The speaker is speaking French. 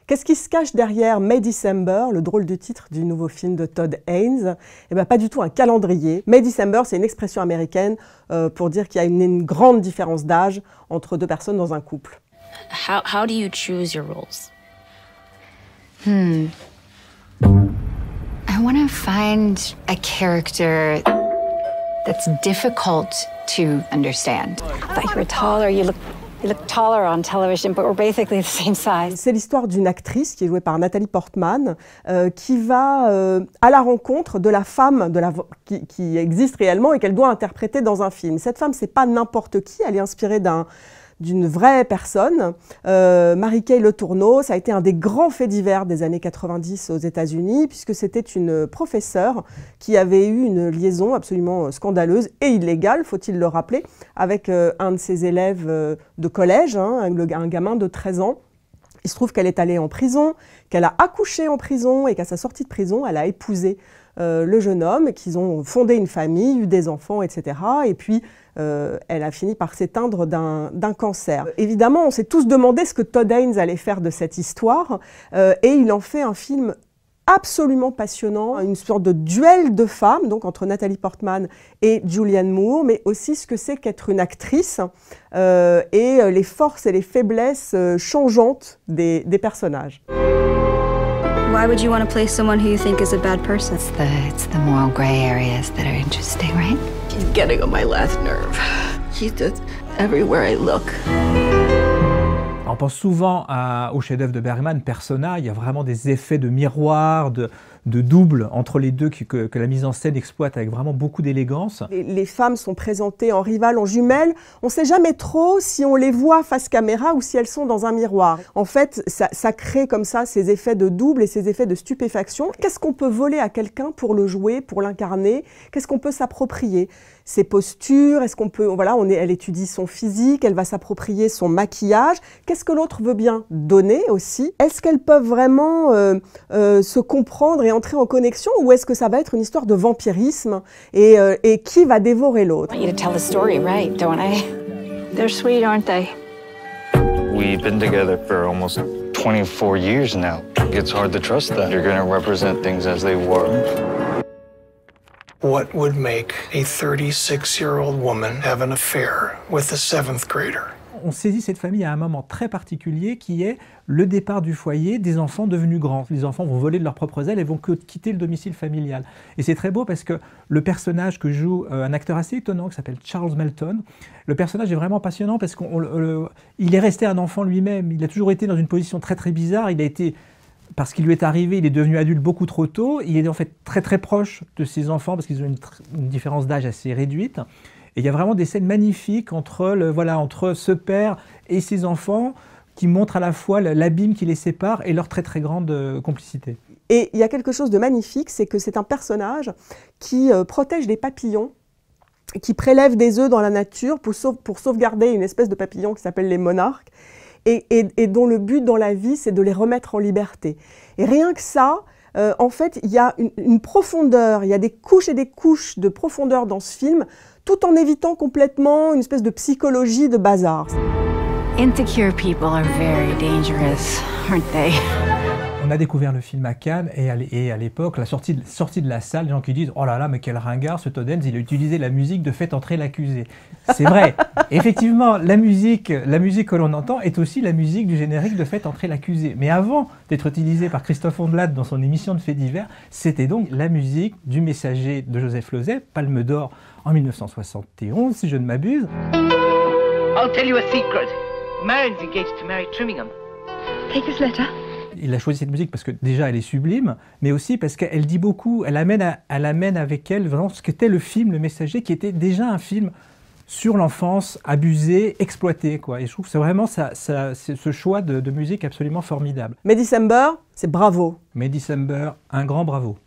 Qu'est-ce qui se cache derrière May December, le drôle de titre du nouveau film de Todd Haynes? Eh bien, pas du tout un calendrier. May December, c'est une expression américaine pour dire qu'il y a une grande différence d'âge entre deux personnes dans un couple. How do you choose your roles? I want to find a character that's difficult to understand. I thought you were taller. You look taller on television, but we're basically the same size. C'est l'histoire d'une actrice qui est jouée par Natalie Portman, qui va à la rencontre de la femme qui existe réellement et qu'elle doit interpréter dans un film. Cette femme, c'est pas n'importe qui, elle est inspirée d'une vraie personne, Mary-Kay Letourneau. Ça a été un des grands faits divers des années 90 aux États-Unis, puisque c'était une professeure qui avait eu une liaison absolument scandaleuse et illégale, faut-il le rappeler, avec un de ses élèves de collège, un gamin de 13 ans. Il se trouve qu'elle est allée en prison, qu'elle a accouché en prison et qu'à sa sortie de prison, elle a épousé le jeune homme, qu'ils ont fondé une famille, eu des enfants, etc. Et puis, elle a fini par s'éteindre d'un cancer. Évidemment, on s'est tous demandé ce que Todd Haynes allait faire de cette histoire, et il en fait un film absolument passionnant, une sorte de duel de femmes, donc entre Natalie Portman et Julianne Moore, mais aussi ce que c'est qu'être une actrice et les forces et les faiblesses changeantes des personnages. Why would you want to play someone who you think is a bad person? It's the moral gray areas that are interesting, right? He's getting on my last nerve. He's just everywhere I look. On pense souvent au chef-d'œuvre de Bergman, Persona. Il y a vraiment des effets de miroir, de double entre les deux que la mise en scène exploite avec vraiment beaucoup d'élégance. Les femmes sont présentées en rivales, en jumelles. On ne sait jamais trop si on les voit face caméra ou si elles sont dans un miroir. En fait, ça crée comme ça ces effets de double et ces effets de stupéfaction. Qu'est-ce qu'on peut voler à quelqu'un pour le jouer, pour l'incarner? Qu'est-ce qu'on peut s'approprier? Ses postures, est-ce qu'on peut, voilà, elle étudie son physique, elle va s'approprier son maquillage. Qu'est-ce que l'autre veut bien donner aussi? Est-ce qu'elles peuvent vraiment se comprendre et entrer en connexion, ou est-ce que ça va être une histoire de vampirisme et qui va dévorer l'autre? I want you to tell the story right, don't I? They're sweet, aren't they? We've been together for almost 24 years now. It's hard to trust that you're going to represent things as they were. What would make a 36-year-old woman have an affair with a 7th grader? On saisit cette famille à un moment très particulier qui est le départ du foyer des enfants devenus grands. Les enfants vont voler de leurs propres ailes et vont quitter le domicile familial. Et c'est très beau parce que le personnage que joue un acteur assez étonnant qui s'appelle Charles Melton, le personnage est vraiment passionnant parce qu'il est resté un enfant lui-même. Il a toujours été dans une position très très bizarre. Il a été... Parce qu'il lui est arrivé, il est devenu adulte beaucoup trop tôt. Il est en fait très très proche de ses enfants parce qu'ils ont une différence d'âge assez réduite. Et il y a vraiment des scènes magnifiques entre ce père et ses enfants qui montrent à la fois l'abîme qui les sépare et leur très très grande complicité. Et il y a quelque chose de magnifique, c'est que c'est un personnage qui protège des papillons, qui prélève des œufs dans la nature pour sauvegarder une espèce de papillon qui s'appelle les monarques. Et dont le but dans la vie, c'est de les remettre en liberté. Et rien que ça, en fait, il y a une profondeur, il y a des couches et des couches de profondeur dans ce film, tout en évitant complètement une espèce de psychologie de bazar. Insecure people are very dangerous, aren't they? On a découvert le film à Cannes et à l'époque, la sortie de la salle, les gens qui disent « Oh là là, mais quel ringard, ce Todd Haynes, il a utilisé la musique de Faites entrer l'accusé ». C'est vrai, effectivement, la musique que l'on entend est aussi la musique du générique de Faites entrer l'accusé. Mais avant d'être utilisée par Christophe Ondelat dans son émission de Faits divers, c'était donc la musique du Messager de Joseph Losey, Palme d'Or en 1971, si je ne m'abuse. I'll tell you a secret. Mary's engaged to marry Trimmingham. Take his letter. Il a choisi cette musique parce que déjà elle est sublime, mais aussi parce qu'elle dit beaucoup, elle amène avec elle vraiment ce qu'était le film Le Messager, qui était déjà un film sur l'enfance abusée, exploitée, quoi. Et je trouve que c'est vraiment ce choix de musique absolument formidable. May December, c'est bravo. May December, un grand bravo.